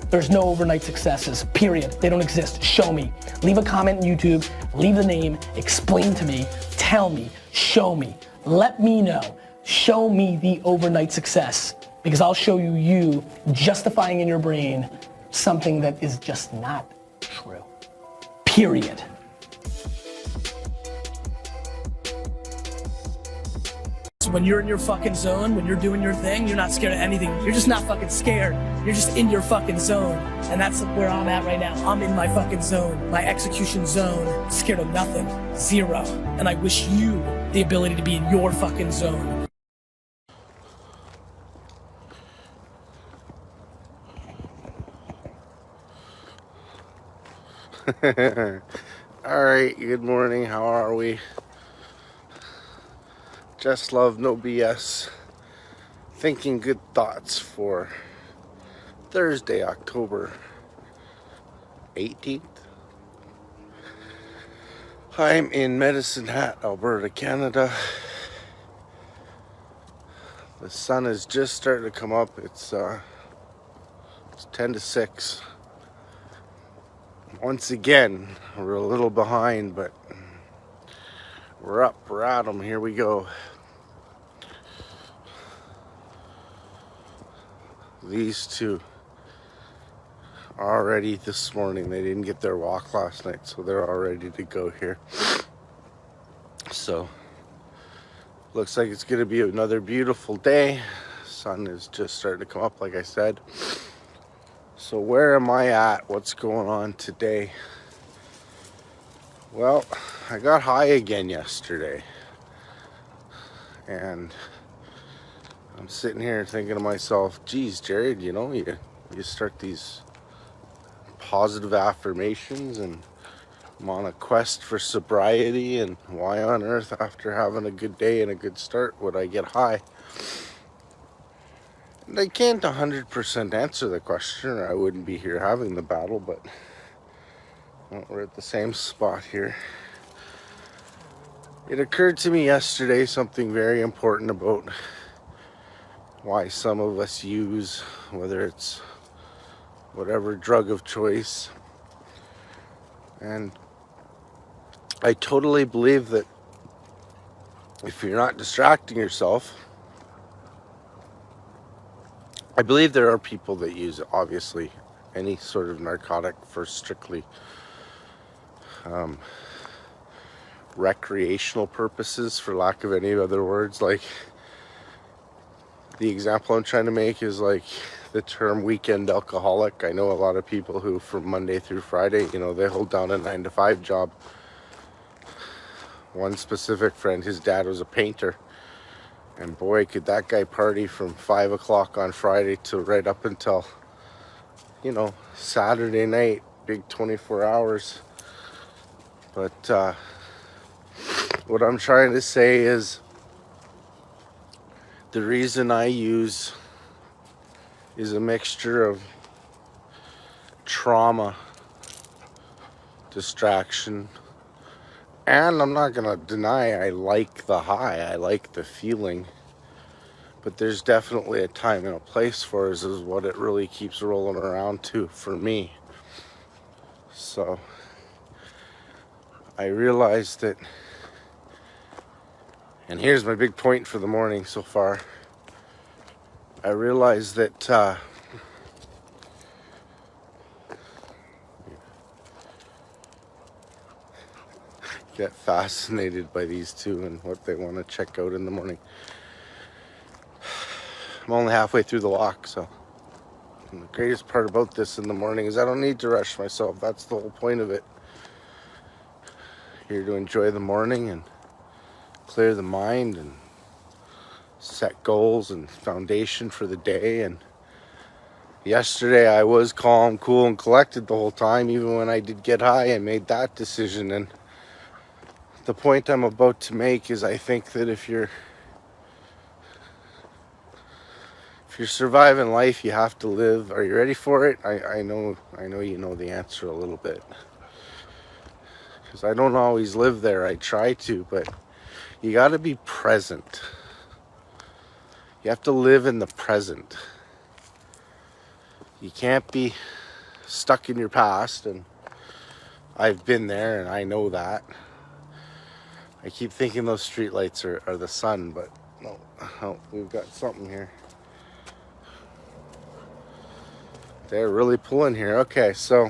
There's no overnight successes, period. They don't exist. Show me. Leave a comment on YouTube, leave the name, explain to me, tell me, show me. Let me know. Show me the overnight success, because I'll show you justifying in your brain something that is just not true. Period. When you're in your fucking zone, when you're doing your thing, you're not scared of anything. You're just not fucking scared. You're just in your fucking zone. And that's where I'm at right now. I'm in my fucking zone, my execution zone, scared of nothing, zero. And I wish you the ability to be in your fucking zone. All right, good morning. How are we? Just love, no BS. Thinking good thoughts for Thursday, October 18th. I'm in Medicine Hat, Alberta, Canada. The sun is just starting to come up. It's 10 to 6. Once again, we're a little behind, but we're up, we're at 'em. Here we go. These two already this morning, they didn't get their walk last night, so they're all ready to go here. So looks like it's gonna be another beautiful day. Sun is just starting to come up, like I said. So where am I at? What's going on today? Well, I got high again yesterday, and I'm sitting here thinking to myself, geez, Jared, you know, you start these positive affirmations, and I'm on a quest for sobriety, and why on earth, after having a good day and a good start, would I get high? And I can't 100% answer the question, or I wouldn't be here having the battle, but well, we're at the same spot here. It occurred to me yesterday something very important about why some of us use, whether it's whatever drug of choice. And I totally believe that if you're not distracting yourself, I believe there are people that use, obviously, any sort of narcotic for strictly recreational purposes, for lack of any other words. Like, the example I'm trying to make is like the term weekend alcoholic. I know a lot of people who, from Monday through Friday, you know, they hold down a 9-to-5 job. One specific friend, his dad was a painter, and boy, could that guy party from 5 o'clock on Friday to right up until, you know, Saturday night, big 24 hours. But what I'm trying to say is, the reason I use is a mixture of trauma, distraction, and I'm not gonna deny I like the high, I like the feeling, but there's definitely a time and a place for it, is what it really keeps rolling around to for me. So I realized that, and here's my big point for the morning so far. I realized that get fascinated by these two and what they want to check out in the morning. I'm only halfway through the walk, so, and the greatest part about this in the morning is I don't need to rush myself. That's the whole point of it. Here to enjoy the morning and clear the mind and set goals and foundation for the day. And yesterday I was calm, cool, and collected the whole time. Even when I did get high, I made that decision. And the point I'm about to make is, I think that if you're surviving life, you have to live. Are you ready for it? I know you know the answer a little bit, because I don't always live there. I try to, but you got to be present. You have to live in the present. You can't be stuck in your past, and I've been there and I know that. I keep thinking those streetlights are the sun, but no, oh, we've got something here. They're really pulling here. Okay, so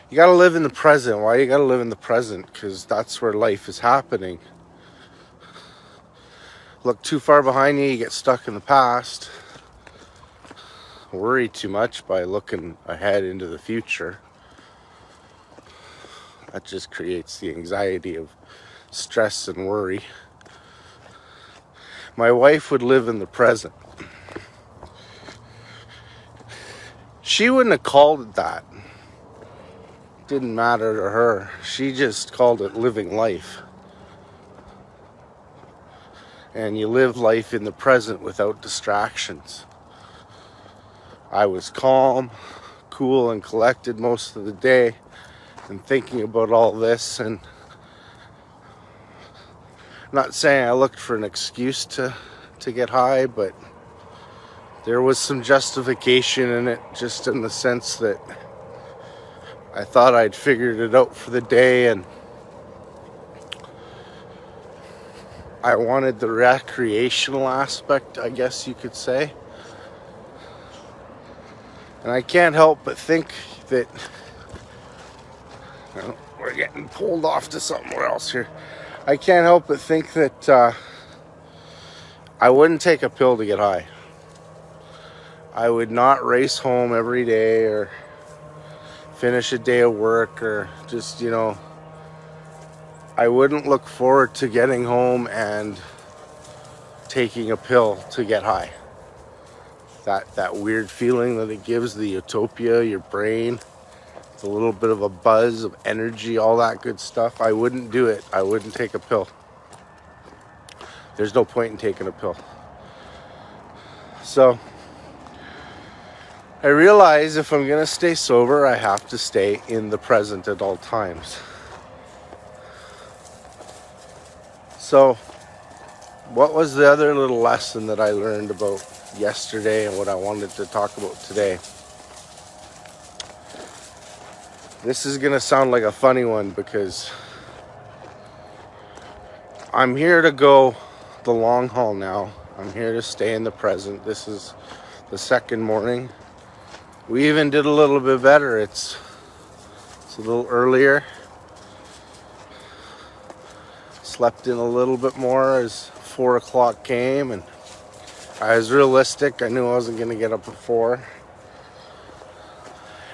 you gotta live in the present. Why you gotta live in the present? Because that's where life is happening. Look too far behind you, you get stuck in the past. Worry too much by looking ahead into the future. That just creates the anxiety of stress and worry. My wife would live in the present. She wouldn't have called it that. Didn't matter to her. She just called it living life. And you live life in the present without distractions. I was calm, cool, and collected most of the day and thinking about all this, and I'm not saying I looked for an excuse to get high, but there was some justification in it, just in the sense that I thought I'd figured it out for the day, and I wanted the recreational aspect, I guess you could say. And I can't help but think that, well, we're getting pulled off to somewhere else here. I can't help but think that I wouldn't take a pill to get high. I would not race home every day or finish a day of work, or just, you know, I wouldn't look forward to getting home and taking a pill to get high. That weird feeling that it gives, the utopia, your brain, it's a little bit of a buzz of energy, all that good stuff. I wouldn't do it. I wouldn't take a pill. There's no point in taking a pill. So I realize if I'm gonna stay sober, I have to stay in the present at all times. So what was the other little lesson that I learned about yesterday and what I wanted to talk about today? This is gonna sound like a funny one, because I'm here to go the long haul now. I'm here to stay in the present. This is the second morning. We even did a little bit better. It's a little earlier. Slept in a little bit more as 4 o'clock came, and I was realistic. I knew I wasn't going to get up at 4.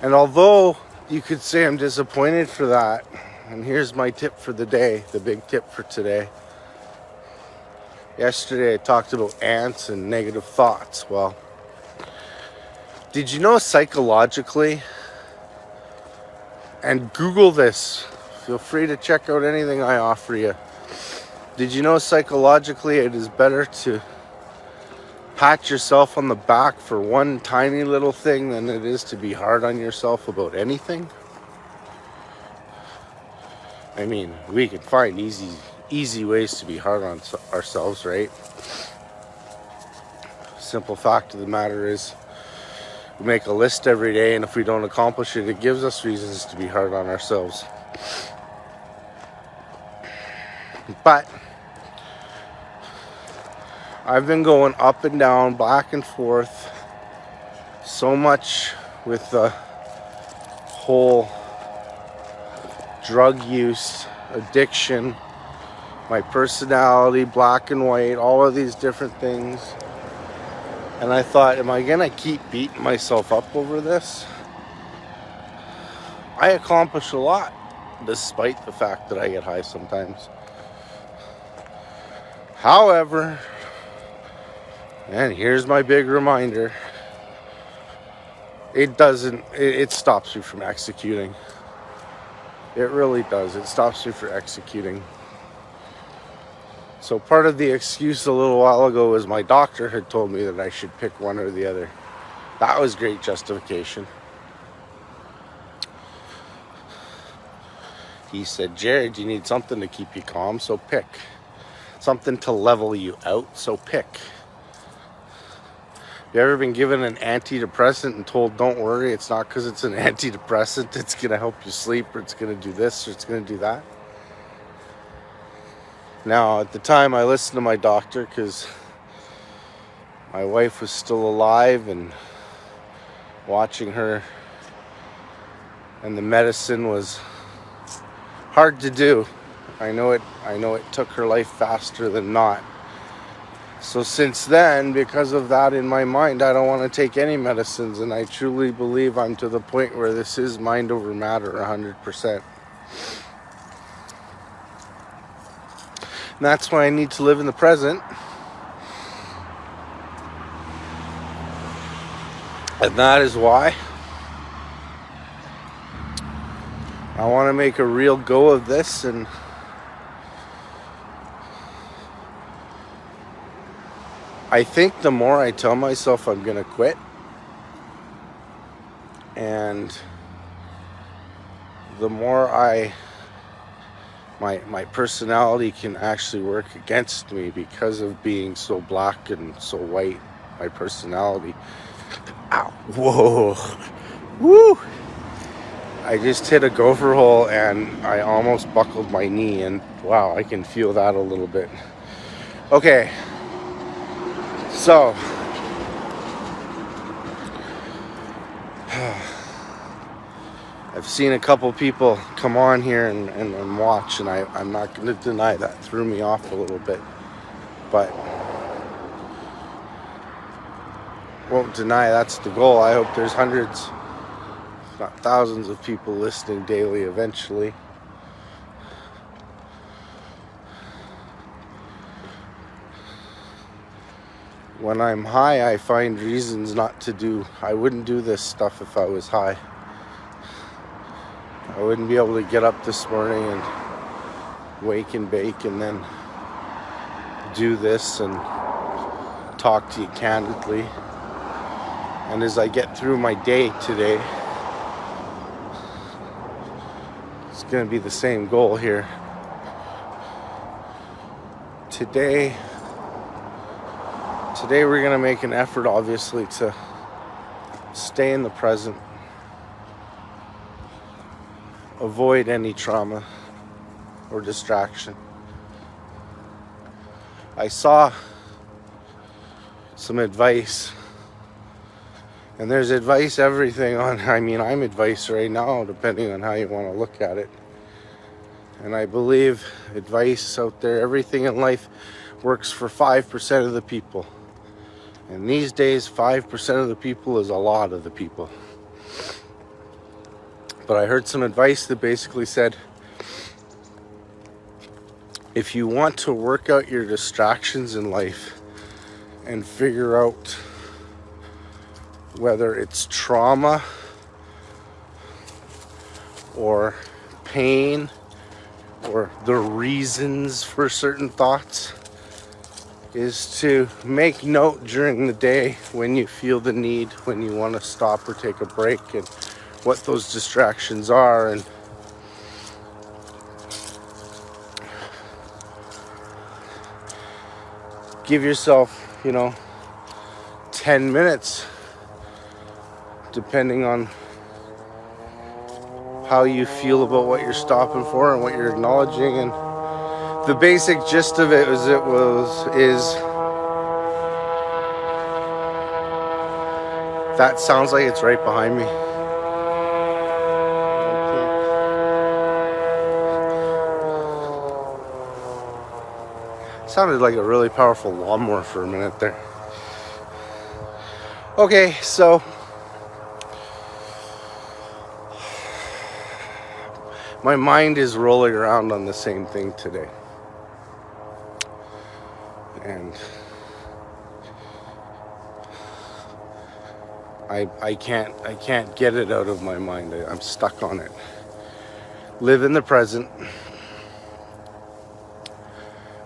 And although you could say I'm disappointed for that, and here's my tip for the day, the big tip for today. Yesterday I talked about ants and negative thoughts. Well, did you know psychologically, and Google this, feel free to check out anything I offer you. Did you know psychologically it is better to pat yourself on the back for one tiny little thing than it is to be hard on yourself about anything? I mean, we can find easy ways to be hard on ourselves, right? Simple fact of the matter is, we make a list every day, and if we don't accomplish it, it gives us reasons to be hard on ourselves. But I've been going up and down, back and forth, so much with the whole drug use, addiction, my personality, black and white, all of these different things. And I thought, am I gonna keep beating myself up over this? I accomplish a lot, despite the fact that I get high sometimes. However, and here's my big reminder, it stops you from executing. It really does. It stops you from executing. So part of the excuse a little while ago was my doctor had told me that I should pick one or the other. That was great justification. He said, Jared, you need something to keep you calm, so pick. Something to level you out, so pick. You ever been given an antidepressant and told, don't worry, it's not because it's an antidepressant, it's going to help you sleep, or it's going to do this, or it's going to do that? Now, at the time, I listened to my doctor because my wife was still alive, and watching her and the medicine was hard to do. I know it took her life faster than not. So since then, because of that in my mind, I don't want to take any medicines, and I truly believe I'm to the point where this is mind over matter 100%. And that's why I need to live in the present. And that is why I want to make a real go of this, and I think the more I tell myself I'm going to quit, and the more my personality can actually work against me because of being so black and so white, my personality. Ow, whoa, woo! I just hit a gopher hole and I almost buckled my knee, and wow, I can feel that a little bit. Okay. So, I've seen a couple people come on here and watch, and I'm not going to deny that threw me off a little bit, but won't deny that's the goal. I hope there's hundreds, if not thousands of people listening daily eventually. When I'm high, I find reasons not to do. I wouldn't do this stuff if I was high. I wouldn't be able to get up this morning and wake and bake and then do this and talk to you candidly. And as I get through my day today, it's going to be the same goal here. Today we're going to make an effort, obviously, to stay in the present, avoid any trauma or distraction. I saw some advice, and there's advice everything on, I'm advice right now, depending on how you want to look at it. And I believe advice out there, everything in life works for 5% of the people. And these days, 5% of the people is a lot of the people. But I heard some advice that basically said, if you want to work out your distractions in life and figure out whether it's trauma or pain or the reasons for certain thoughts, is to make note during the day when you feel the need, when you want to stop or take a break, and what those distractions are, and give yourself, 10 minutes, depending on how you feel about what you're stopping for and what you're acknowledging. And the basic gist of it is that sounds like it's right behind me. Sounded like a really powerful lawnmower for a minute there. Okay, so my mind is rolling around on the same thing today. And I can't get it out of my mind. I'm stuck on it. Live in the present.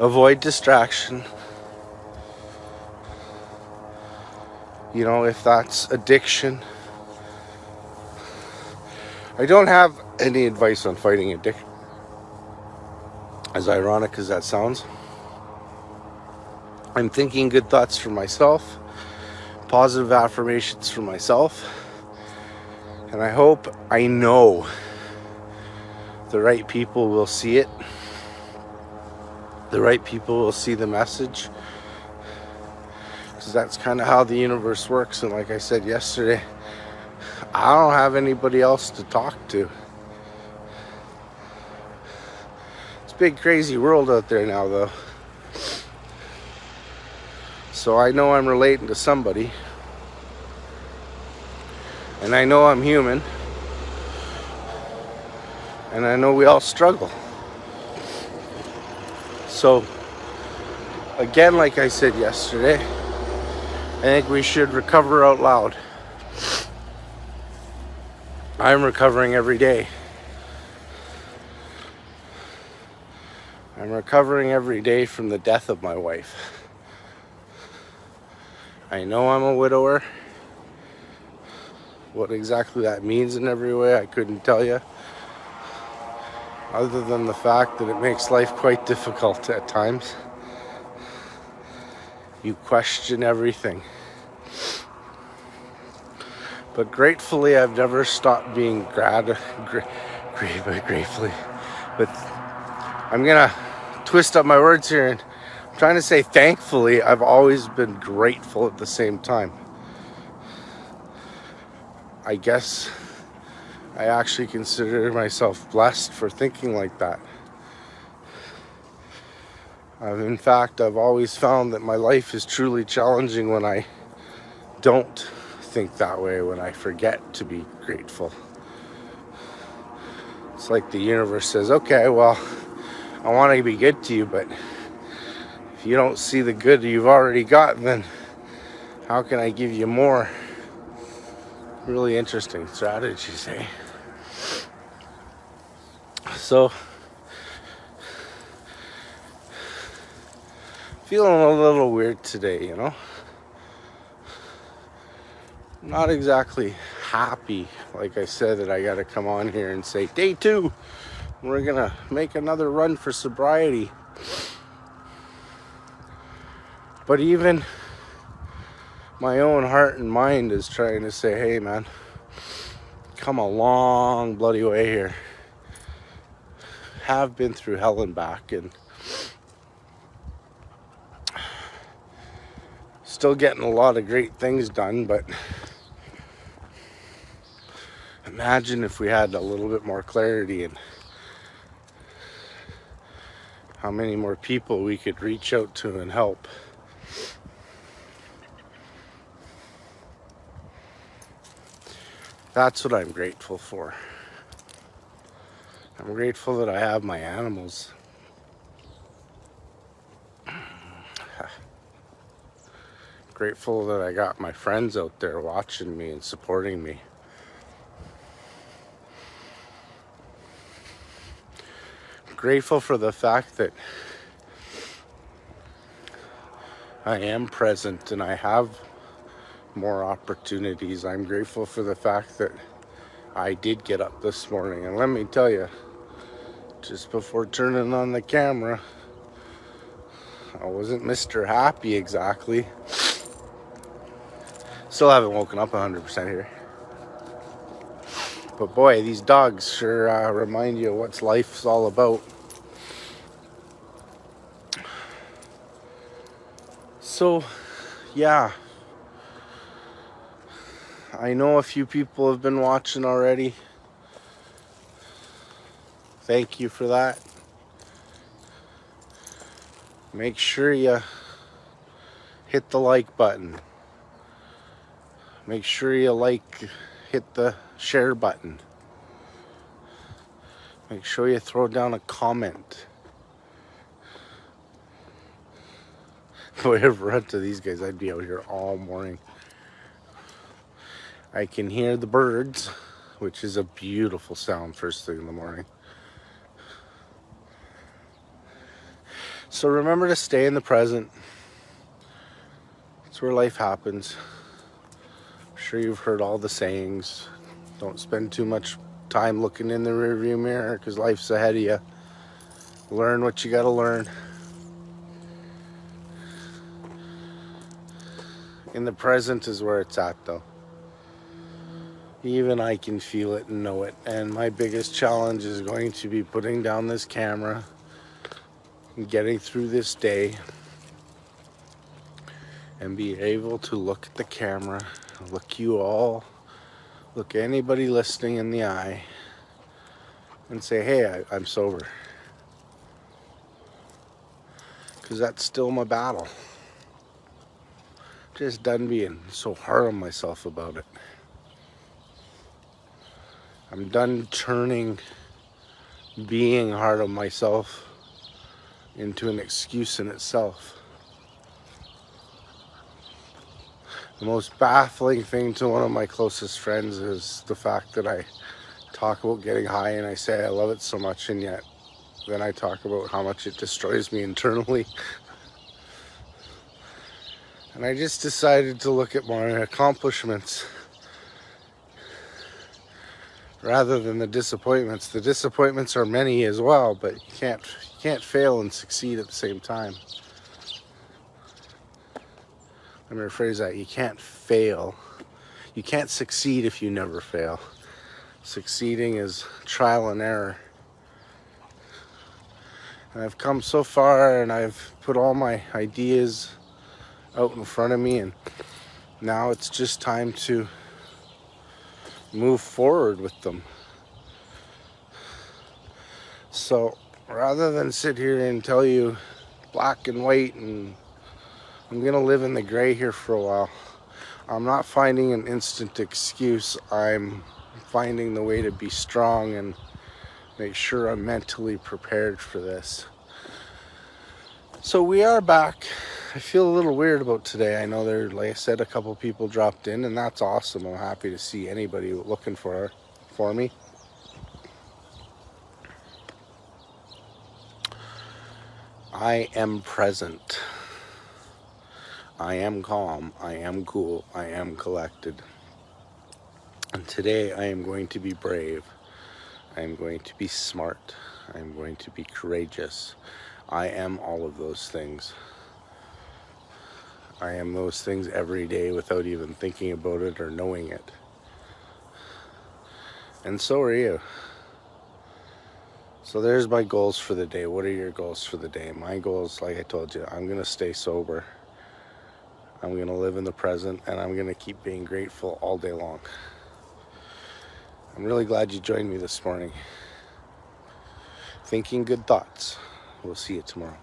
Avoid distraction. If that's addiction. I don't have any advice on fighting addiction, as ironic as that sounds. I'm thinking good thoughts for myself, positive affirmations for myself. And I know the right people will see it. The right people will see the message. Because that's kind of how the universe works. And like I said yesterday, I don't have anybody else to talk to. It's a big crazy world out there now though. So I know I'm relating to somebody. And I know I'm human. And I know we all struggle. So, again, like I said yesterday, I think we should recover out loud. I'm recovering every day. I'm recovering every day from the death of my wife. I know I'm a widower. What exactly that means in every way, I couldn't tell you. Other than the fact that it makes life quite difficult at times. You question everything. But gratefully, I've never stopped being gratefully. But I'm gonna twist up my words here, and I'm trying to say thankfully, I've always been grateful at the same time. I guess I actually consider myself blessed for thinking like that. In fact, I've always found that my life is truly challenging when I don't think that way, when I forget to be grateful. It's like the universe says, okay, well, I want to be good to you, but if you don't see the good you've already got, then how can I give you more? Really interesting strategies, eh? So, feeling a little weird today, you know? Not exactly happy, like I said, that I gotta come on here and say, day 2, we're gonna make another run for sobriety. But even my own heart and mind is trying to say, hey man, come a long bloody way here. Have been through hell and back, and still getting a lot of great things done, but imagine if we had a little bit more clarity and how many more people we could reach out to and help. That's what I'm grateful for. I'm grateful that I have my animals. Grateful that I got my friends out there watching me and supporting me. Grateful for the fact that I am present and I have more opportunities. I'm grateful for the fact that I did get up this morning. And let me tell you, just before turning on the camera, I wasn't Mr. Happy exactly. Still haven't woken up 100% here. But boy, these dogs sure remind you of what life's all about. So, yeah. I know a few people have been watching already. Thank you for that. Make sure you hit the like button. Make sure you hit the share button. Make sure you throw down a comment. If I ever run to these guys, I'd be out here all morning. I can hear the birds, which is a beautiful sound first thing in the morning. So remember to stay in the present. It's where life happens. I'm sure you've heard all the sayings. Don't spend too much time looking in the rearview mirror because life's ahead of you. Learn what you gotta learn. In the present is where it's at, though. Even I can feel it and know it. And my biggest challenge is going to be putting down this camera and getting through this day and be able to look at the camera, look you all, look anybody listening in the eye and say, hey, I'm sober. Because that's still my battle. Just done being so hard on myself about it. I'm done turning being hard on myself into an excuse in itself. The most baffling thing to one of my closest friends is the fact that I talk about getting high and I say I love it so much, and yet then I talk about how much it destroys me internally. And I just decided to look at my accomplishments rather than the disappointments. The disappointments are many as well, but you can't fail and succeed at the same time. Let me rephrase that. You can't fail. You can't succeed if you never fail. Succeeding is trial and error. And I've come so far and I've put all my ideas out in front of me, and now it's just time to move forward with them. So rather than sit here and tell you black and white and I'm gonna live in the gray here for a while, I'm not finding an instant excuse. I'm finding the way to be strong and make sure I'm mentally prepared for this. So we are back. I feel a little weird about today. I know there, like I said, a couple people dropped in, and that's awesome. I'm happy to see anybody looking for me. I am present. I am calm. I am cool. I am collected. And today I am going to be brave. I am going to be smart. I am going to be courageous. I am all of those things. I am those things every day without even thinking about it or knowing it. And so are you. So there's my goals for the day. What are your goals for the day? My goals, like I told you, I'm going to stay sober. I'm going to live in the present, and I'm going to keep being grateful all day long. I'm really glad you joined me this morning. Thinking good thoughts. We'll see you tomorrow.